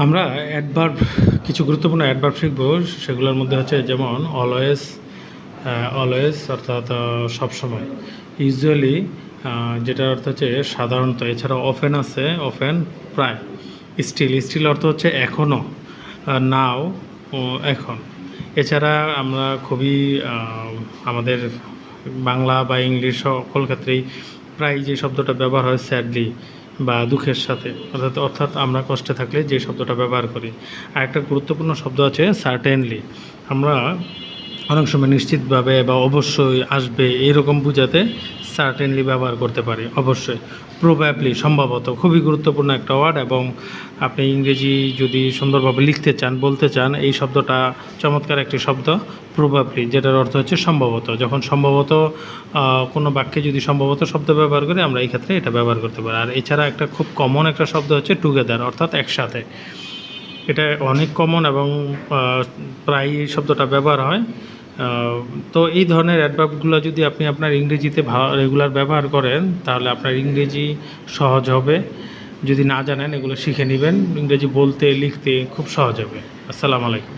আমরা অ্যাডভার্ব কিছু গুরুত্বপূর্ণ অ্যাডভার্ব শিখব। সেগুলোর মধ্যে হচ্ছে যেমন অলওয়েজ, অলওয়েজ অর্থাৎ সবসময়, ইউজুয়ালি যেটার অর্থ হচ্ছে সাধারণত, এছাড়া অফেন আছে, অফেন প্রায়, স্টিল, স্টিল অর্থ হচ্ছে এখনও, নাও এখন। এছাড়া আমরা খুবই আমাদের বাংলা বা ইংলিশ সকল ক্ষেত্রেই প্রায় যে শব্দটা ব্যবহার হয় স্যাডলি বা দুঃখের সাথে, অর্থাৎ অর্থাৎ আমরা কষ্টে থাকলে যে শব্দটা ব্যবহার করি। আর একটা গুরুত্বপূর্ণ শব্দ আছে সার্টেনলি। আমরা অনেক সময় নিশ্চিতভাবে বা অবশ্যই আসবে এরকম বোঝাতে সার্টেনলি ব্যবহার করতে পারি। অবশ্যই, প্রবাবলি সম্ভবত, খুবই গুরুত্বপূর্ণ একটা ওয়ার্ড। এবং আপনি ইংরেজি যদি সুন্দরভাবে লিখতে চান, বলতে চান, এই শব্দটা চমৎকার একটি শব্দ, প্রবাবলি, যেটার অর্থ হচ্ছে সম্ভবত। যখন সম্ভবত কোনো বাক্যে যদি সম্ভবত শব্দ ব্যবহার করি, আমরা এই ক্ষেত্রে এটা ব্যবহার করতে পারি। আর এছাড়া একটা খুব কমন একটা শব্দ হচ্ছে টুগেদার, অর্থাৎ একসাথে। এটা অনেক কমন এবং প্রায় এই শব্দটা ব্যবহার হয়। তো এই ধরনের অ্যাডভার্বগুলো যদি আপনি আপনার ইংরেজিতে রেগুলার ব্যবহার করেন, তাহলে আপনার ইংরেজি সহজ হবে। যদি না জানেন, এগুলো শিখে নেবেন, ইংরেজি বলতে লিখতে খুব সহজ হবে। আসসালামু আলাইকুম।